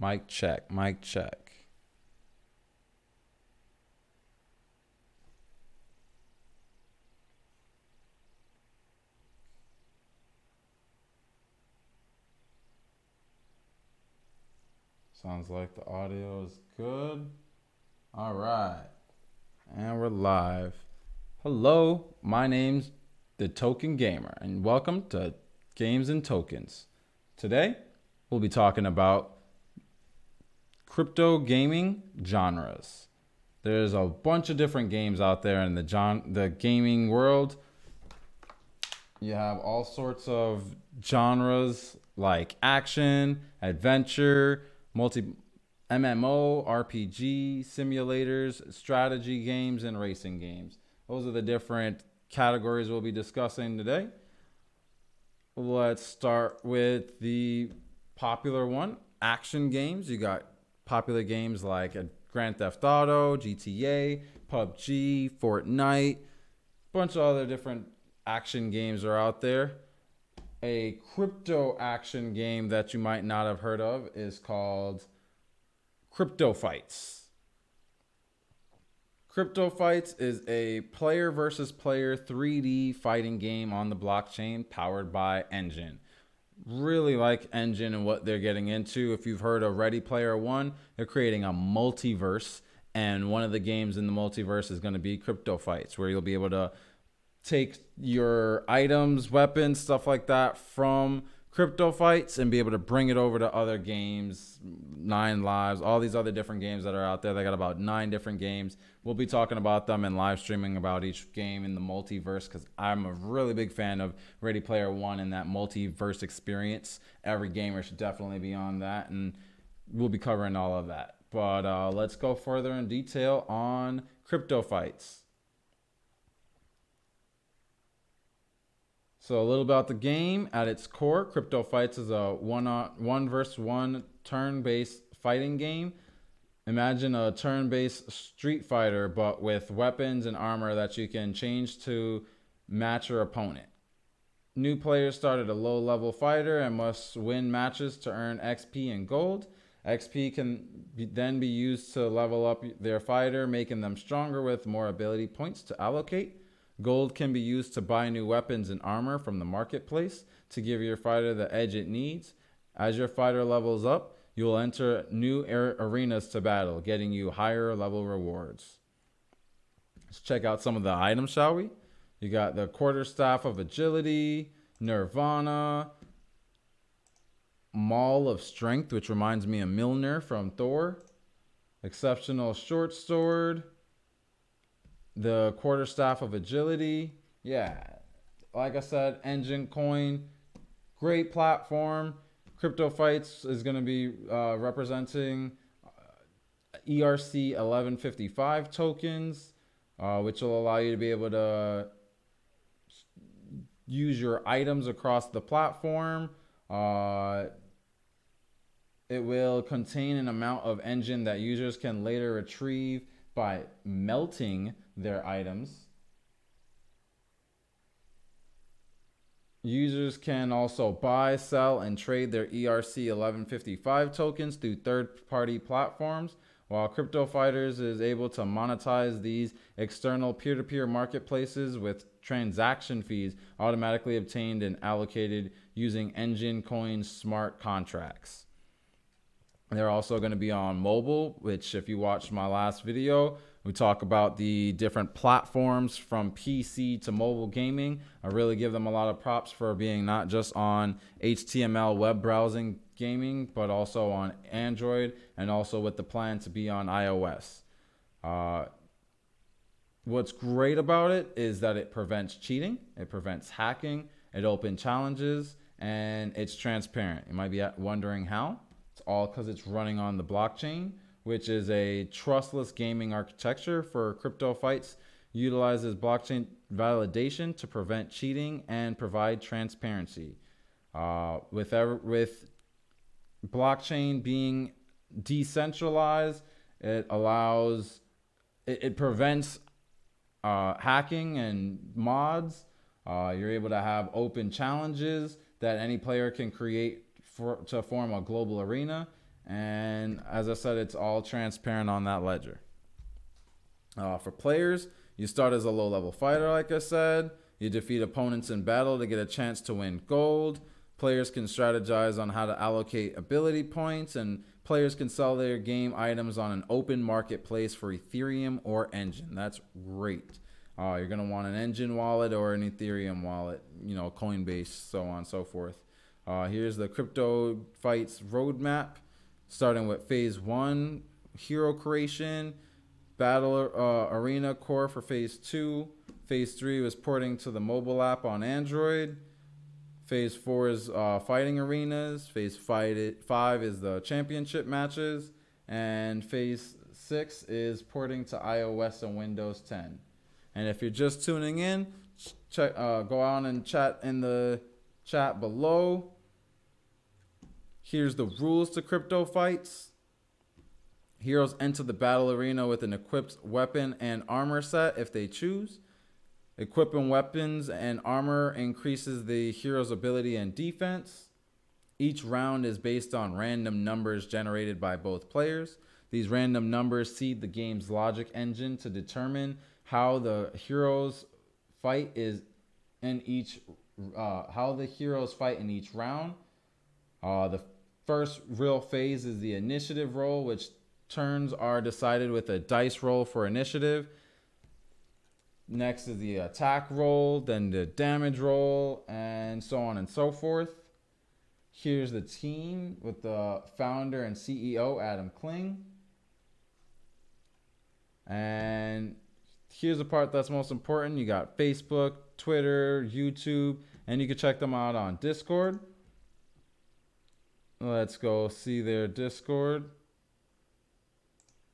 Mic check, mic check. Sounds like the audio is good. All right. And we're live. Hello, my name's the Token Gamer, and welcome to Games and Tokens. Today, we'll be talking about crypto gaming genres. There's a bunch of different games out there in the gaming world. You have all sorts of genres like action, adventure, MMO, RPG, simulators, strategy games, and racing games. Those are the different categories we'll be discussing today. Let's start with the popular one, action games. You got popular games like Grand Theft Auto, GTA, PUBG, Fortnite, a bunch of other different action games are out there. A crypto action game that you might not have heard of is called Crypto Fights. Crypto Fights is a player versus player 3D fighting game on the blockchain powered by Engine. Really like Engine and what they're getting into. If you've heard of Ready Player One, they're creating a multiverse, and one of the games in the multiverse is going to be Crypto Fights, where you'll be able to take your items, weapons, stuff like that from Crypto Fights and be able to bring it over to other games, 9 Lives, all these other different games that are out there. They got about 9 different games. We'll be talking about them and live streaming about each game in the multiverse, because I'm a really big fan of Ready Player One and that multiverse experience. Every gamer should definitely be on that, and we'll be covering all of that. But let's go further in detail on Crypto Fights. So a little about the game. At its core, Crypto Fights is a one versus one turn-based fighting game. Imagine a turn-based Street Fighter, but with weapons and armor that you can change to match your opponent. New players start at a low-level fighter and must win matches to earn XP and gold. XP can then be used to level up their fighter, making them stronger with more ability points to allocate. Gold can be used to buy new weapons and armor from the marketplace to give your fighter the edge it needs. As your fighter levels up, you will enter new arenas to battle, getting you higher level rewards. Let's check out some of the items, shall we? You got the Quarterstaff of Agility, Nirvana, Maul of Strength, which reminds me of Mjolnir from Thor, Exceptional Short Sword, the Quarterstaff of Agility. Yeah, like I said, Engine Coin, great platform. Crypto Fights is going to be representing ERC 1155 tokens, which will allow you to be able to use your items across the platform. It will contain an amount of engine that users can later retrieve by melting their items. Users can also buy, sell, and trade their ERC 1155 tokens through third-party platforms, while Crypto Fighters is able to monetize these external peer-to-peer marketplaces with transaction fees automatically obtained and allocated using Engine Coin smart contracts. They're also going to be on mobile, which if you watched my last video, we talk about the different platforms from PC to mobile gaming. I really give them a lot of props for being not just on HTML web browsing gaming, but also on Android, and also with the plan to be on iOS. What's great about it is that it prevents cheating, it prevents hacking, it opens challenges, and it's transparent. You might be wondering how. It's all because it's running on the blockchain, which is a trustless gaming architecture for Crypto Fights, utilizes blockchain validation to prevent cheating and provide transparency. With blockchain being decentralized, it prevents hacking and mods. You're able to have open challenges that any player can create to form a global arena. And as I said, it's all transparent on that ledger. For players, you start as a low-level fighter, like I said. You defeat opponents in battle to get a chance to win gold. Players can strategize on how to allocate ability points, and players can sell their game items on an open marketplace for Ethereum or Engine. That's great. You're going to want an Engine wallet or an Ethereum wallet, Coinbase, so on and so forth. Here's the Crypto Fights roadmap, starting with Phase 1, hero creation, battle arena core for Phase 2. Phase 3 was porting to the mobile app on Android. Phase 4 is fighting arenas. Phase 5 is the championship matches. And Phase 6 is porting to iOS and Windows 10. And if you're just tuning in, go on and chat in the chat below. Here's the rules to Crypto Fights. Heroes enter the battle arena with an equipped weapon and armor set if they choose. Equipping weapons and armor increases the hero's ability and defense. Each round is based on random numbers generated by both players. These random numbers seed the game's logic engine to determine how the heroes fight in each round. The first real phase is the initiative roll, which turns are decided with a dice roll for initiative. Next is the attack roll, then the damage roll, and so on and so forth. Here's the team with the founder and CEO, Adam Kling. And here's the part that's most important. You got Facebook, Twitter, YouTube, and you can check them out on Discord. Let's go see their Discord.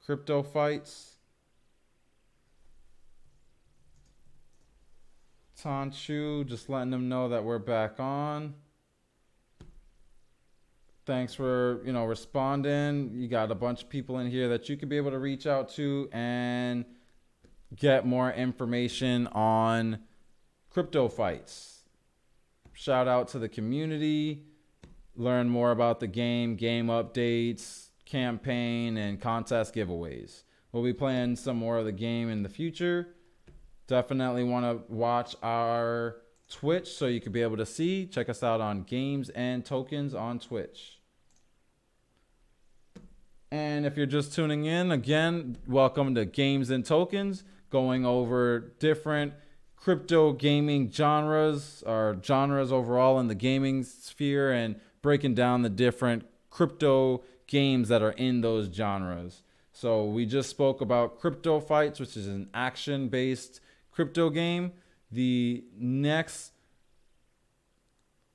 Crypto Fights. Tanchu, just letting them know that we're back on. Thanks for, responding. You got a bunch of people in here that you could be able to reach out to and get more information on Crypto Fights. Shout out to the community. Learn more about the game updates, campaign, and contest giveaways. We'll be playing some more of the game in the future. Definitely want to watch our Twitch so you can be able to see. Check us out on Games and Tokens on Twitch. And if you're just tuning in, again, welcome to Games and Tokens, going over different crypto gaming genres, or genres overall in the gaming sphere, and breaking down the different crypto games that are in those genres. So we just spoke about Crypto Fights, which is an action-based crypto game. The next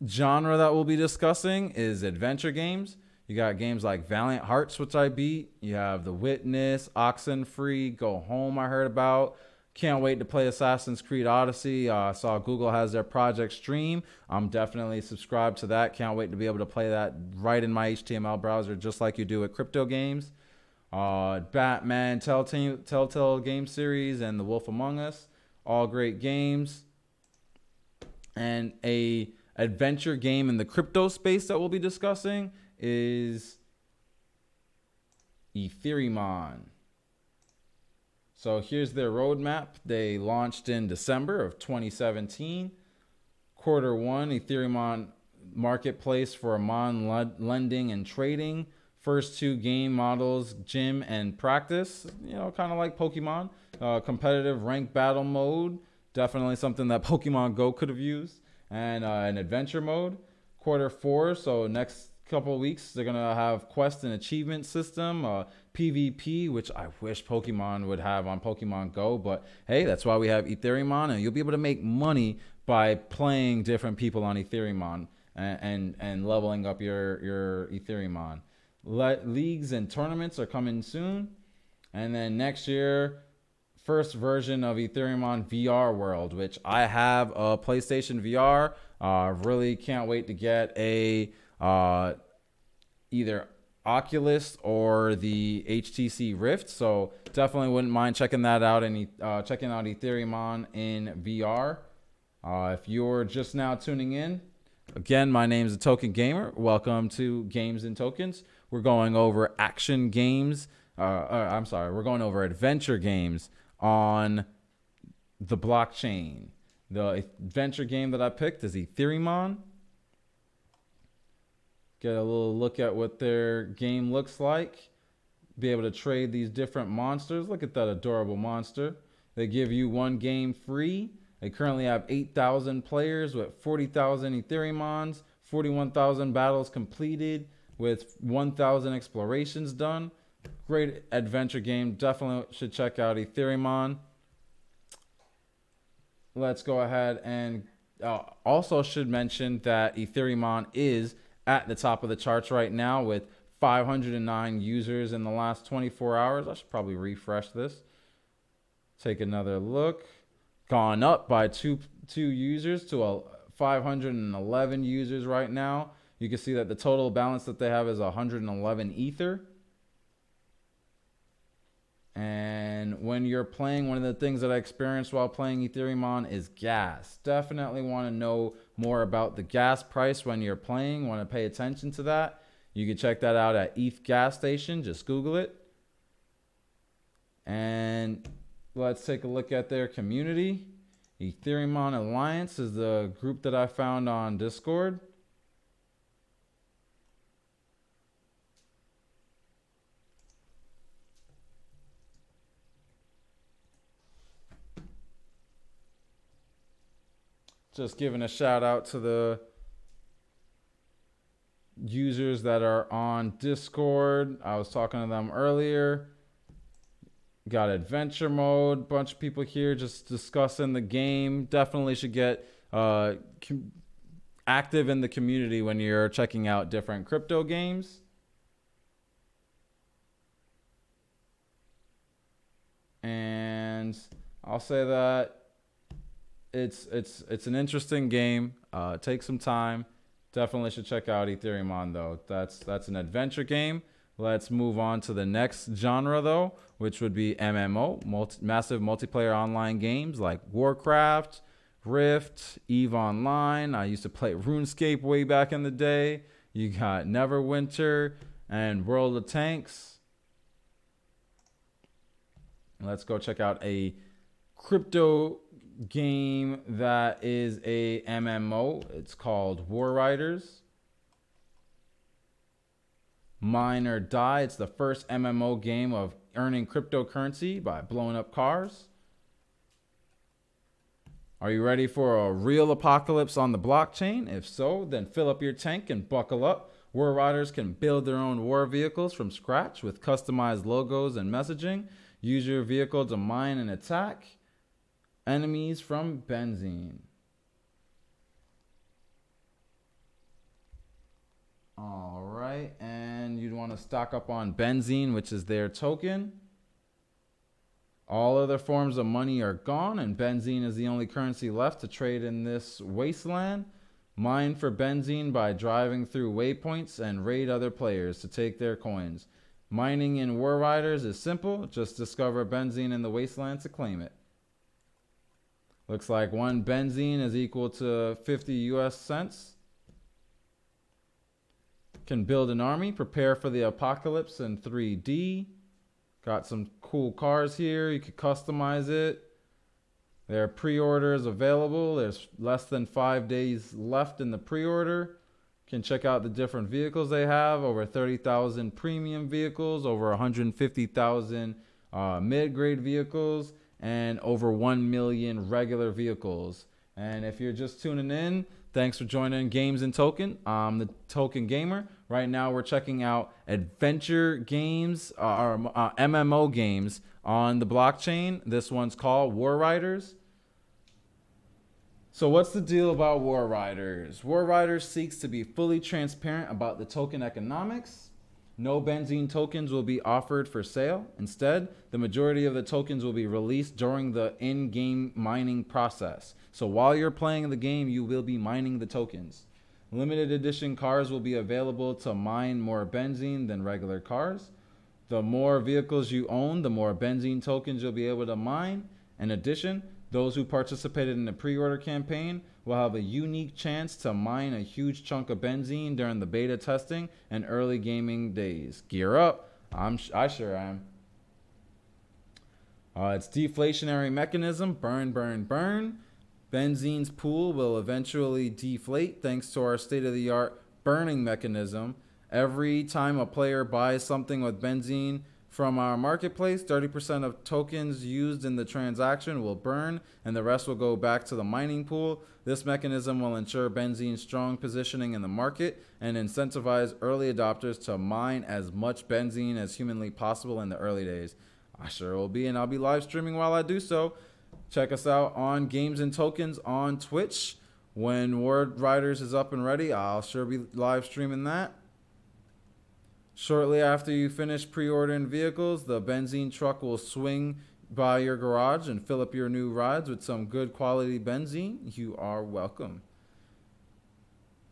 genre that we'll be discussing is adventure games. You got games like Valiant Hearts, which I beat. You have The Witness, Oxenfree, Go Home I heard about. Can't wait to play Assassin's Creed Odyssey. I saw Google has their Project Stream. I'm definitely subscribed to that. Can't wait to be able to play that right in my HTML browser, just like you do with crypto games. Batman, Telltale game series, and The Wolf Among Us. All great games. And a adventure game in the crypto space that we'll be discussing is Ethereum. So here's their roadmap. They launched in December of 2017. Quarter 1, Ethereum marketplace for Amon lending and trading. First 2 game models, gym and practice, kind of like Pokemon. Competitive ranked battle mode, definitely something that Pokemon Go could have used. And an adventure mode. Quarter 4, so next couple of weeks, they're going to have quest and achievement system, PvP, which I wish Pokemon would have on Pokemon Go. But hey, that's why we have Ethereum, and you'll be able to make money by playing different people on Ethereum and leveling up your Ethereum. Leagues and tournaments are coming soon. And then next year, first version of Ethereum VR World, which I have a PlayStation VR. Really can't wait to get a either Oculus or the HTC Rift. So definitely wouldn't mind checking that out and checking out Ethereum in VR. If you're just now tuning in, Again, my name is the Token Gamer. Welcome to Games and Tokens. We're going over action games. We're going over adventure games on the blockchain. The adventure game that I picked is Ethereum. Get a little look at what their game looks like. Be able to trade these different monsters. Look at that adorable monster. They give you one game free. They currently have 8,000 players with 40,000 Ethereum, 41,000 battles completed with 1,000 explorations done. Great adventure game. Definitely should check out Ethereum. Let's go ahead and also should mention that Ethereum is at the top of the charts right now with 509 users in the last 24 hours. I should probably refresh this. Take another look. Gone up by two users to 511 users right now. You can see that the total balance that they have is 111 Ether. And when you're playing, one of the things that I experienced while playing Ethereum is gas. Definitely want to know more about the gas price when you're playing. Want to pay attention to that. You can check that out at ETH gas station. Just Google it. And let's take a look at their community. Ethereum Alliance is the group that I found on Discord. Just giving a shout out to the users that are on Discord. I was talking to them earlier. Got adventure mode. Bunch of people here just discussing the game. Definitely should get active in the community when you're checking out different crypto games. And I'll say that it's an interesting game. Take some time. Definitely should check out Ethereum though. That's an adventure game. Let's move on to the next genre though, which would be MMO, massive multiplayer online games like Warcraft, Rift, EVE Online. I used to play RuneScape way back in the day. You got Neverwinter and World of Tanks. Let's go check out a crypto game that is a MMO. It's called War Riders. Mine or Die. It's the first MMO game of earning cryptocurrency by blowing up cars. Are you ready for a real apocalypse on the blockchain? If so, then fill up your tank and buckle up. War Riders can build their own war vehicles from scratch with customized logos and messaging. Use your vehicle to mine and attack enemies from benzene. All right, and you'd want to stock up on benzene, which is their token. All other forms of money are gone, and benzene is the only currency left to trade in this wasteland. Mine for benzene by driving through waypoints and raid other players to take their coins. Mining in War Riders is simple. Just discover benzene in the wasteland to claim it. Looks like one benzene is equal to 50 US cents. Can build an army, prepare for the apocalypse in 3D. Got some cool cars here. You could customize it. There are pre-orders available. There's less than 5 days left in the pre-order. Can check out the different vehicles they have. Over 30,000 premium vehicles, over 150,000 mid-grade vehicles, and over 1 million regular vehicles. And if you're just tuning in, thanks for joining Games and Token. I'm the Token Gamer. Right now we're checking out adventure games, or MMO games on the blockchain. This one's called War Riders. So what's the deal about War Riders? War Riders seeks to be fully transparent about the token economics. No benzene tokens will be offered for sale. Instead, the majority of the tokens will be released during the in-game mining process. So while you're playing the game, you will be mining the tokens. Limited edition cars will be available to mine more benzene than regular cars. The more vehicles you own, the more benzene tokens you'll be able to mine. In addition, Those who participated in the pre-order campaign will have a unique chance to mine a huge chunk of benzene during the beta testing and early gaming days. Gear up. I sure am. It's deflationary mechanism. Burn, burn, burn. Benzene's pool will eventually deflate thanks to our state-of-the-art burning mechanism. Every time a player buys something with benzene from our marketplace, 30% of tokens used in the transaction will burn, and the rest will go back to the mining pool. This mechanism will ensure benzene's strong positioning in the market and incentivize early adopters to mine as much benzene as humanly possible in the early days. I sure will be, and I'll be live streaming while I do so. Check us out on Games and Tokens on Twitch. When War Riders is up and ready, I'll sure be live streaming that. Shortly after you finish pre-ordering vehicles, the benzene truck will swing by your garage and fill up your new rides with some good quality benzene. You are welcome.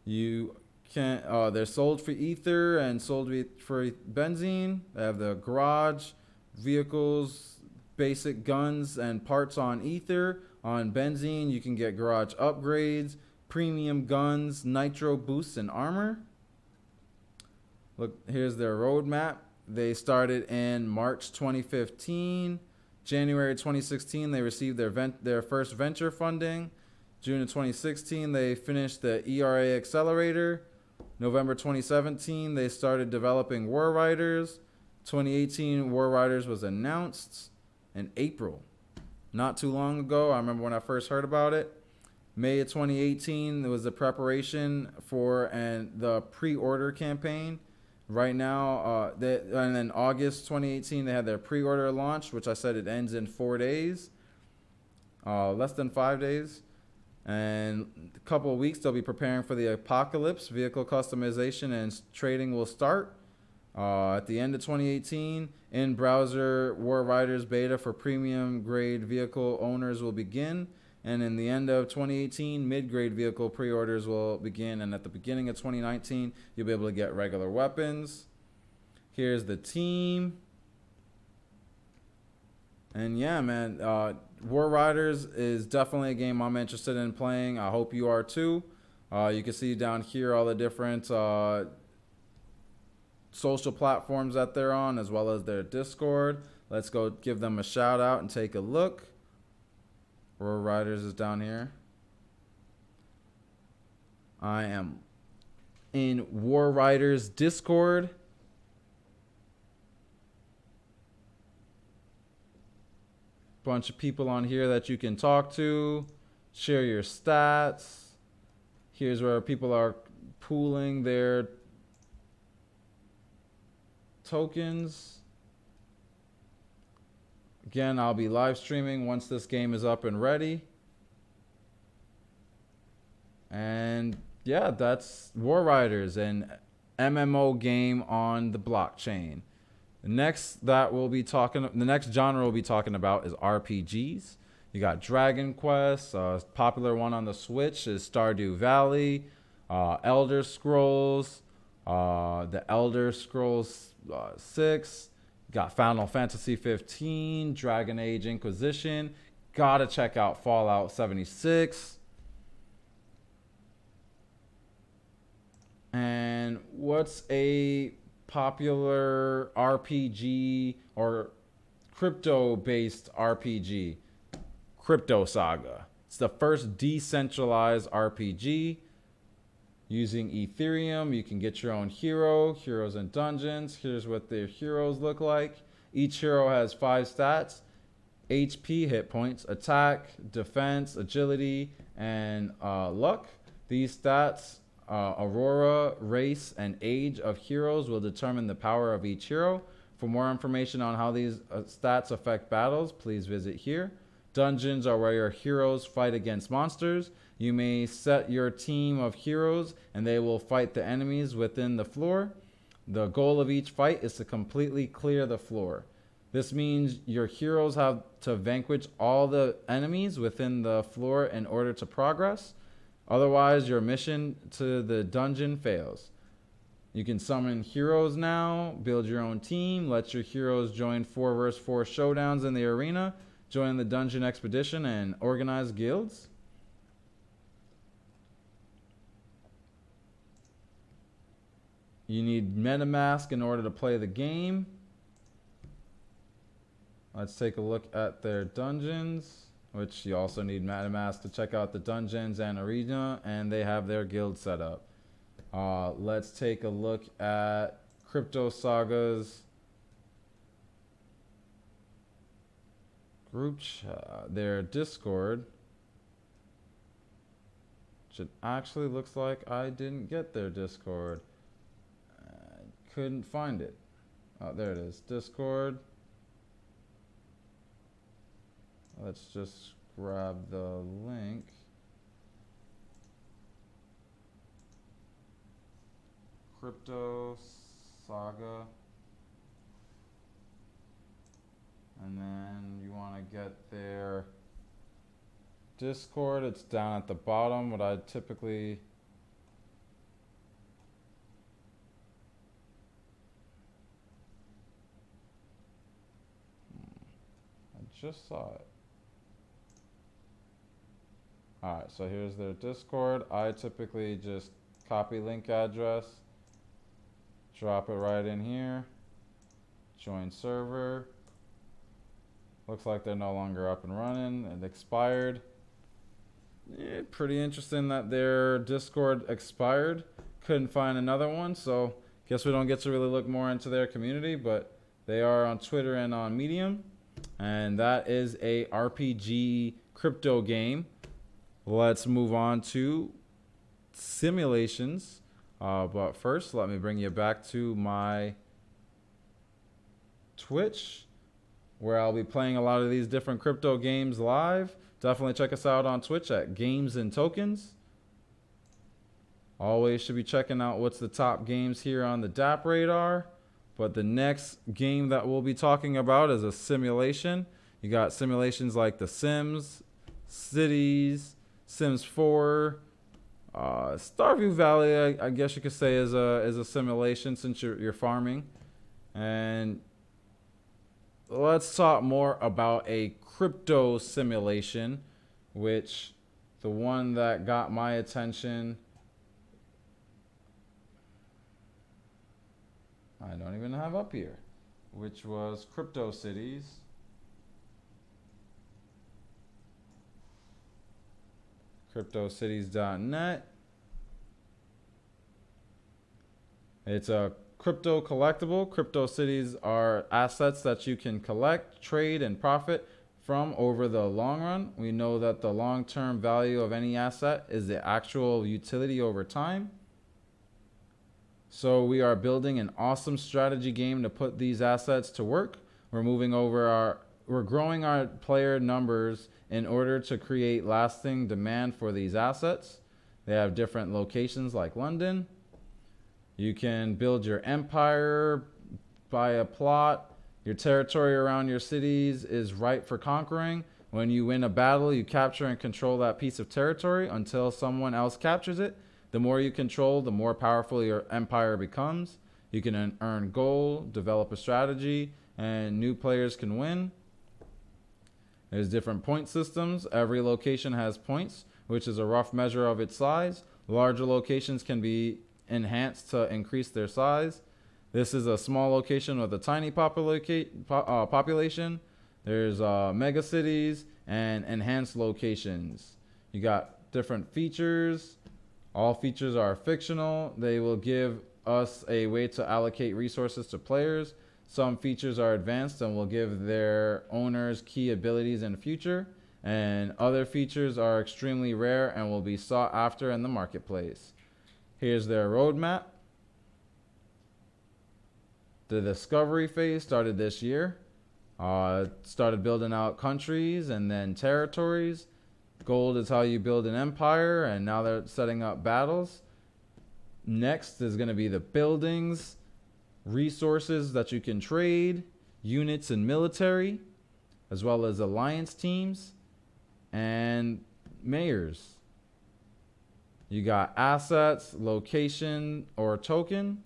You can they're sold for ether and sold for benzene. They have the garage, vehicles, basic guns and parts on ether. On benzene, you can get garage upgrades, premium guns, nitro boosts, and armor. Look, here's their roadmap. They started in March 2015. January 2016, they received their first venture funding. June of 2016, they finished the ERA Accelerator. November 2017, they started developing War Riders. 2018, War Riders was announced in April. Not too long ago, I remember when I first heard about it. May of 2018, there was the preparation for the pre-order campaign. Right now, and then August 2018, they had their pre-order launch, which I said it ends in 4 days, less than 5 days. And a couple of weeks, they'll be preparing for the apocalypse. Vehicle customization and trading will start. At the end of 2018, in-browser War Riders beta for premium grade vehicle owners will begin. And in the end of 2018, mid-grade vehicle pre-orders will begin. And at the beginning of 2019, you'll be able to get regular weapons. Here's the team. And yeah, man, War Riders is definitely a game I'm interested in playing. I hope you are too. You can see down here all the different social platforms that they're on, as well as their Discord. Let's go give them a shout out and take a look. War Riders is down here. I am in War Riders Discord. Bunch of people on here that you can talk to, share your stats. Here's where people are pooling their tokens. Again, I'll be live streaming once this game is up and ready. And yeah, that's War Riders, an MMO game on the blockchain. The next genre we'll be talking about is RPGs. You got Dragon Quest. Popular one on the Switch is Stardew Valley, Elder Scrolls, the Elder Scrolls 6. Got Final Fantasy 15, Dragon Age Inquisition. Gotta check out Fallout 76. And what's a popular RPG or crypto-based RPG? Crypto Saga. It's the first decentralized RPG. Using Ethereum, you can get your own heroes and dungeons. Here's what their heroes look like. Each hero has 5 stats: HP, hit points, attack, defense, agility, and luck. These stats, aurora, race, and age of heroes will determine the power of each hero. For more information on how these stats affect battles, please visit here. Dungeons are where your heroes fight against monsters. You may set your team of heroes and they will fight the enemies within the floor. The goal of each fight is to completely clear the floor. This means your heroes have to vanquish all the enemies within the floor in order to progress. Otherwise, your mission to the dungeon fails. You can summon heroes now, build your own team, let your heroes join 4 vs 4 showdowns in the arena. join the dungeon expedition and organize guilds. You need MetaMask in order to play the game. Let's take a look at their dungeons, which you also need MetaMask to check out the dungeons and arena, and they have their guild set up. Let's take a look at Crypto Saga's group chat, their Discord. Which it actually looks like I didn't get their Discord. Couldn't find it. Oh, there it is. Discord. Let's just grab the link. Crypto Saga. And then you want to get their Discord. It's down at the bottom. What I typically... just saw it. Alright, so here's their Discord. I typically just copy link address, drop it right in here, join server. Looks like they're no longer up and running. It expired. Yeah, pretty interesting that their Discord expired. Couldn't find another one, so guess we don't get to really look more into their community, but they are on Twitter and on Medium. And that is a RPG crypto game. Let's move on to simulations. But first, let me bring you back to my Twitch, where I'll be playing a lot of these different crypto games live. Definitely check us out on Twitch at Games and Tokens. Always should be checking out what's the top games here on the DAP radar. But the next game that we'll be talking about is a simulation. You got simulations like The Sims, Cities, Sims 4, Stardew Valley. I guess you could say is a simulation since you're farming. And let's talk more about a crypto simulation, which the one that got my attention. I don't even have up here, which was Crypto Cities. CryptoCities.net. It's a crypto collectible. Crypto Cities are assets that you can collect, trade, and profit from over the long run. We know that the long-term value of any asset is the actual utility over time. So we are building an awesome strategy game to put these assets to work. We're growing our player numbers in order to create lasting demand for these assets. They have different locations like London. You can build your empire, buy a plot. Your territory around your cities is ripe for conquering. When you win a battle, you capture and control that piece of territory until someone else captures it. The more you control, the more powerful your empire becomes. You can earn gold, develop a strategy, and new players can win. There's different point systems. Every location has points, which is a rough measure of its size. Larger locations can be enhanced to increase their size. This is a small location with a tiny population. There's mega cities and enhanced locations. You got different features. All features are fictional. They will give us a way to allocate resources to players. Some features are advanced and will give their owners key abilities in the future. And other features are extremely rare and will be sought after in the marketplace. Here's their roadmap. The discovery phase started this year. Started building out countries and then territories. Gold is how you build an empire, and now they're setting up battles. Next is going to be the buildings, resources that you can trade, units and military, as well as alliance teams, and mayors. You got assets, location, or token.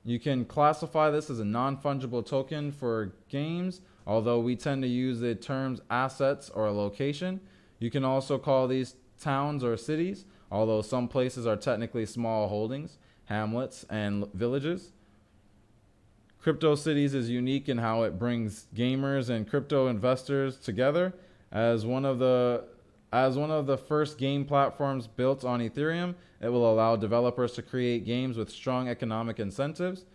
You can classify this as a non-fungible token for games. Although we tend to use the terms assets or location, you can also call these towns or cities, although some places are technically small holdings, hamlets, and villages. Crypto Cities is unique in how it brings gamers and crypto investors together. As one of the first game platforms built on Ethereum, it will allow developers to create games with strong economic incentives.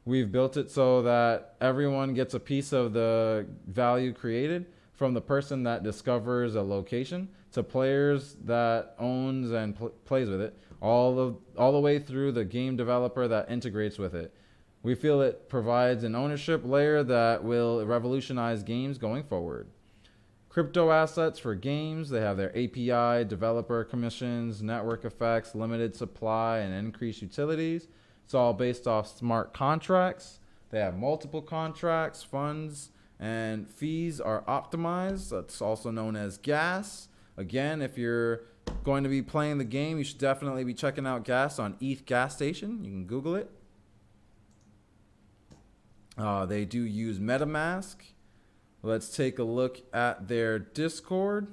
We've built it so that everyone gets a piece of the value created, from the person that discovers a location to players that owns and plays with it, all the way through the game developer that integrates with it. We feel it provides an ownership layer that will revolutionize games going forward. Crypto assets for games, they have their API, developer commissions, network effects, limited supply, and increased utilities. It's all based off smart contracts. They have multiple contracts, funds, and fees are optimized. That's also known as gas. Again, if you're going to be playing the game, you should definitely be checking out gas on ETH gas station. You can Google it. They do use MetaMask. Let's take a look at their Discord.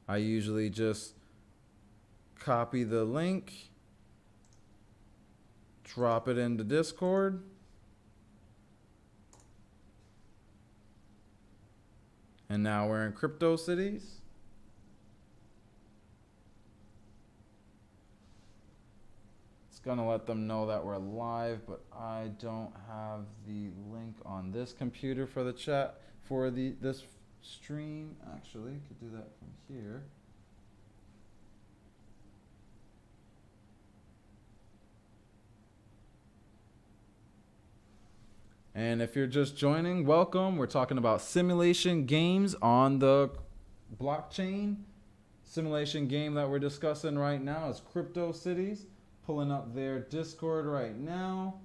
I usually just copy the link, drop it into Discord. And now we're in Crypto Cities. It's gonna let them know that we're live, but I don't have the link on this computer for the chat for this stream. Actually, could do that from here. And if you're just joining, welcome. We're talking about simulation games on the blockchain. Simulation game that we're discussing right now is Crypto Cities. Pulling up their Discord right now.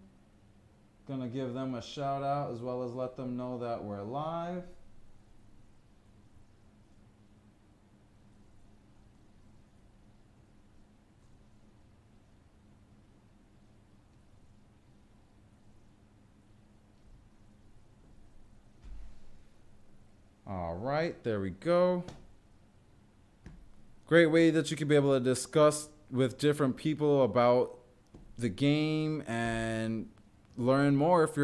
Gonna give them a shout out as well as let them know that we're live. All right, there we go. Great way that you can be able to discuss with different people about the game and learn more if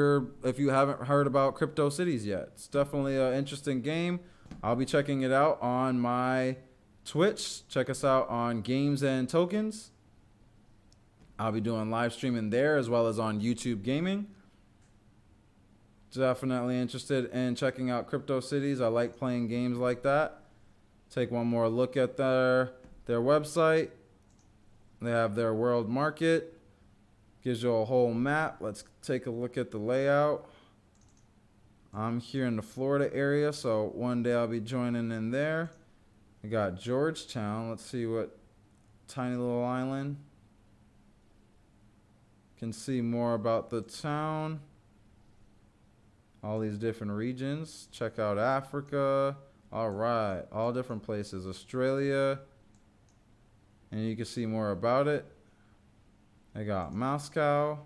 you haven't heard about Crypto Cities yet. It's definitely an interesting game. I'll be checking it out on my Twitch. Check us out on Games and Tokens. I'll be doing live streaming there as well as on YouTube Gaming. Definitely interested in checking out Crypto Cities. I like playing games like that. Take one more look at their website. They have their world market. Gives you a whole map. Let's take a look at the layout. I'm here in the Florida area, so one day I'll be joining in there. We got Georgetown. Let's see what tiny little island. Can see more about the town. All these different regions. Check out Africa. All right. All different places. Australia. And you can see more about it. I got Moscow.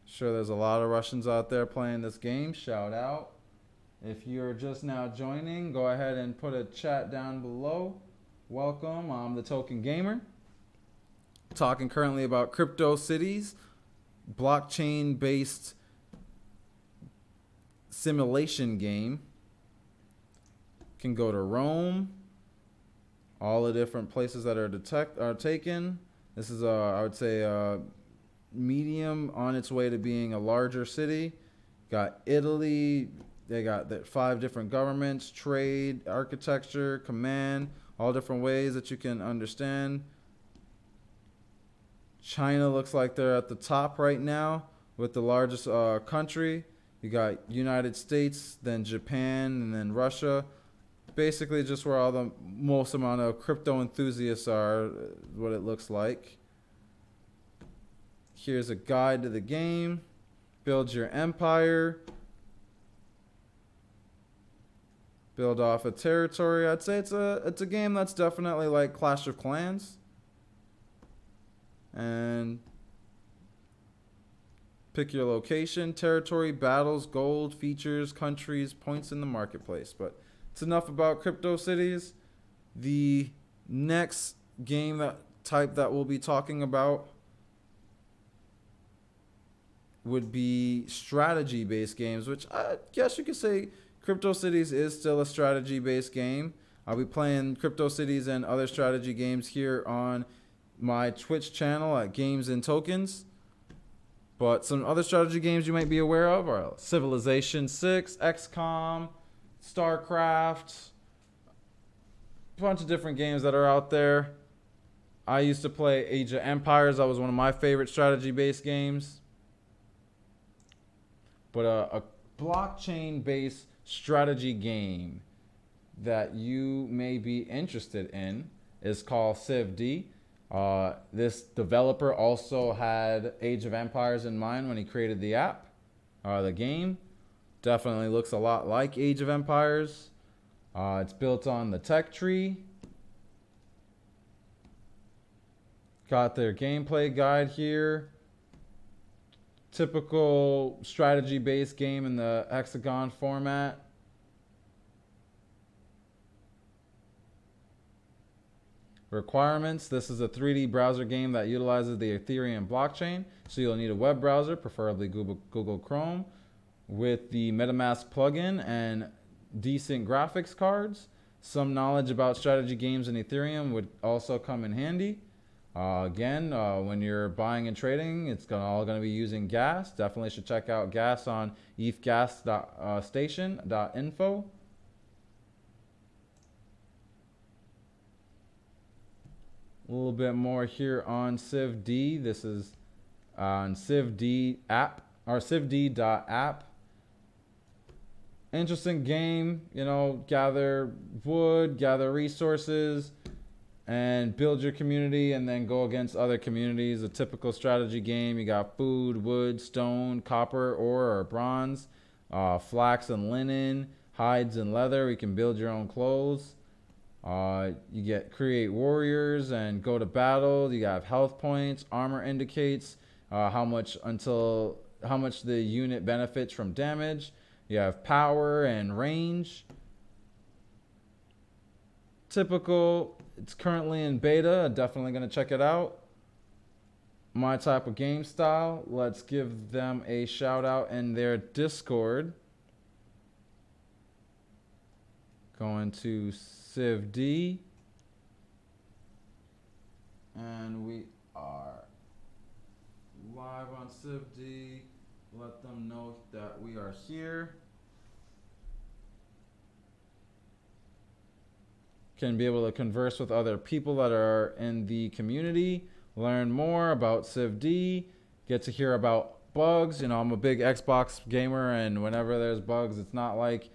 Sure, there's a lot of Russians out there playing this game. Shout out. If you're just now joining, go ahead and put a chat down below. Welcome. I'm the Token Gamer. Talking currently about Crypto Cities, blockchain-based simulation game. Can go to Rome. All the different places that are taken. This is I would say a medium on its way to being a larger city. Got Italy. They got the 5 different governments, trade, architecture, command, all different ways that you can understand. China looks like they're at the top right now with the largest country. You got United States, then Japan, and then Russia. Basically just where all the most amount of crypto enthusiasts are, what it looks like. Here's a guide to the game. Build your empire. Build off a territory. I'd say it's a game that's definitely like Clash of Clans. And Pick your location, territory, battles, gold, features, countries, points in the marketplace. But it's enough about Crypto Cities. The next game that we'll be talking about would be strategy-based games, which I guess you could say Crypto Cities is still a strategy-based game. I'll be playing Crypto Cities and other strategy games here on my Twitch channel at Games and Tokens. But some other strategy games you might be aware of are Civilization 6, XCOM, StarCraft, a bunch of different games that are out there. I used to play Age of Empires. That was one of my favorite strategy-based games. But a blockchain-based strategy game that you may be interested in is called CivD. This developer also had Age of Empires in mind when he created the app. The game definitely looks a lot like Age of Empires. It's built on the tech tree. Got their gameplay guide here. Typical strategy-based game in the hexagon format. Requirements. This is a 3D browser game that utilizes the Ethereum blockchain. So you'll need a web browser, preferably Google Chrome, with the MetaMask plugin and decent graphics cards. Some knowledge about strategy games in Ethereum would also come in handy. Again, when you're buying and trading, it's all going to be using gas. Definitely should check out gas on ethgas.station.info. A little bit more here on CivD. This is on CivD app or CivD.app. Interesting game, you know, gather wood, gather resources, and build your community and then go against other communities. A typical strategy game. You got food, wood, stone, copper, ore, or bronze, flax and linen, hides and leather. You can build your own clothes. You create warriors and go to battle. You have health points. Armor indicates how much the unit benefits from damage. You have power and range. Typical. It's currently in beta. Definitely going to check it out. My type of game style. Let's give them a shout out in their Discord. Going to CivD. And we are live on CivD. Let them know that we are here. Can be able to converse with other people that are in the community, learn more about CivD, get to hear about bugs. You know, I'm a big Xbox gamer, and whenever there's bugs, it's not like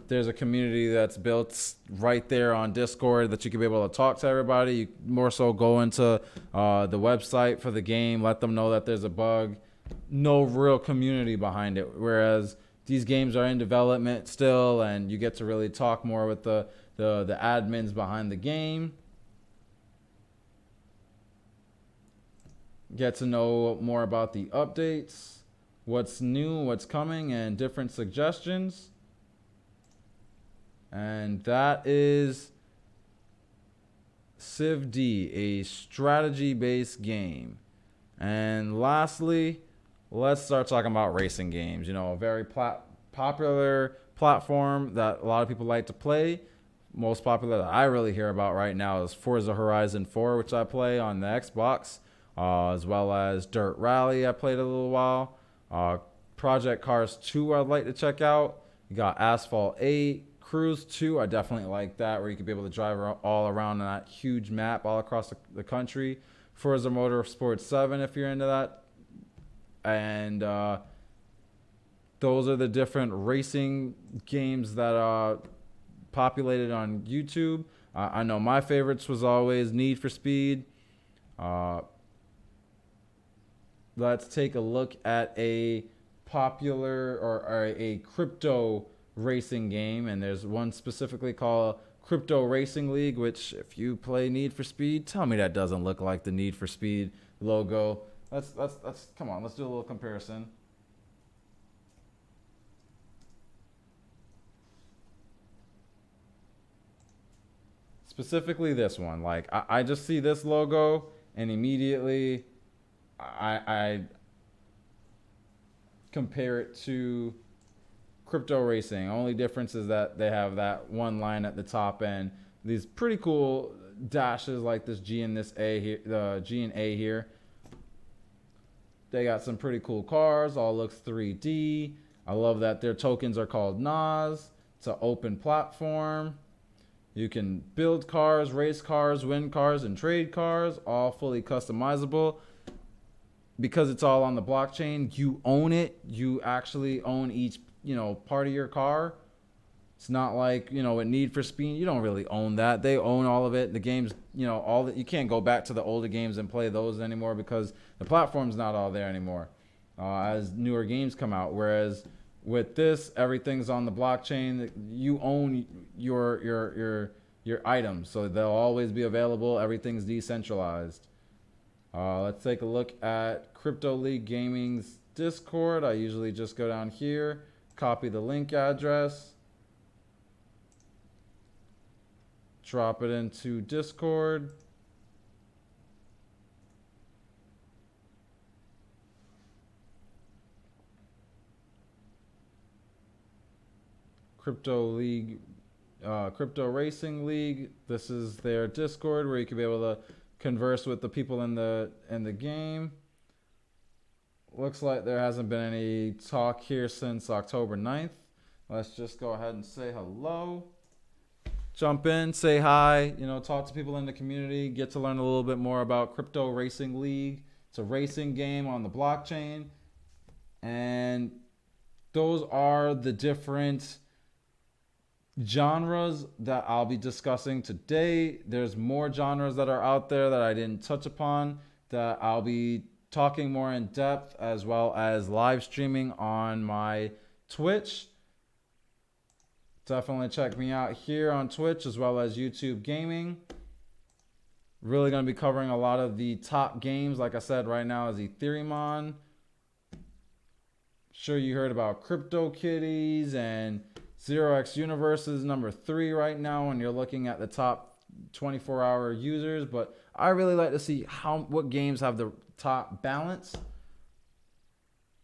there's a community that's built right there on Discord that you can be able to talk to everybody. You more so go into the website for the game, let them know that there's a bug. No real community behind it, whereas these games are in development still, and you get to really talk more with the admins behind the game. Get to know more about the updates, what's new, what's coming, and different suggestions. And that is CivD, a strategy-based game. And lastly, let's start talking about racing games. You know, a very popular platform that a lot of people like to play. Most popular that I really hear about right now is Forza Horizon 4, which I play on the Xbox, as well as Dirt Rally I played a little while. Project Cars 2 I'd like to check out. You got Asphalt 8, Cruise 2, I definitely like that, where you could be able to drive all around on that huge map all across the country. Forza Motorsport 7 if you're into that. And those are the different racing games that are populated on YouTube. I know my favorites was always Need for Speed. Let's take a look at a popular or a crypto racing game, and there's one specifically called Crypto Racing League, which if you play Need for Speed, tell me that doesn't look like the Need for Speed logo. Let's come on. Let's do a little comparison. Specifically this one. Like I just see this logo and immediately I compare it to crypto racing. Only difference is that they have that one line at the top end. These pretty cool dashes like this G and this A here, the G and A here. They got some pretty cool cars. All looks 3D. I love that their tokens are called NAS. It's an open platform. You can build cars, race cars, win cars, and trade cars, all fully customizable. Because it's all on the blockchain, you own it. You actually own each, part of your car. It's not like, with Need for Speed, you don't really own that. They own all of it. The games, all that, you can't go back to the older games and play those anymore because the platform's not all there anymore as newer games come out. Whereas with this, everything's on the blockchain. You own your items, so they'll always be available. Everything's decentralized. Let's take a look at Crypto League Gaming's Discord. I usually just go down here, copy the link address, drop it into Discord. Crypto League, Crypto Racing League. This is their Discord where you can be able to converse with the people in the game. Looks like there hasn't been any talk here since October 9th. Let's just go ahead and say hello. Jump in, say hi, talk to people in the community, get to learn a little bit more about Crypto Racing League. It's a racing game on the blockchain. And those are the different genres that I'll be discussing today. There's more genres that are out there that I didn't touch upon that I'll be talking more in depth, as well as live streaming on my Twitch. Definitely check me out here on Twitch as well as YouTube Gaming. Really going to be covering a lot of the top games. Like I said, right now is Ethereum. Sure you heard about CryptoKitties and 0x Universe is number 3 right now when you're looking at the top 24-hour users, but I really like to see what games have the top balance.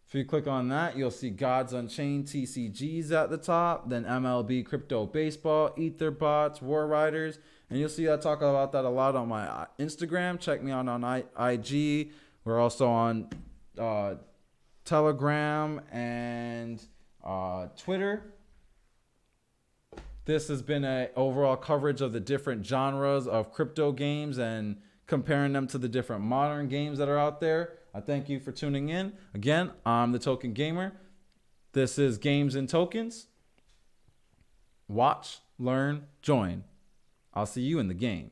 If you click on that, you'll see Gods Unchained TCGs at the top, then MLB Crypto Baseball, Etherbots, War Riders, and you'll see I talk about that a lot on my Instagram. Check me out on IG. We're also on Telegram and Twitter. This has been an overall coverage of the different genres of crypto games and comparing them to the different modern games that are out there. I thank you for tuning in. Again, I'm the Token Gamer. This is Games and Tokens. Watch, learn, join. I'll see you in the game.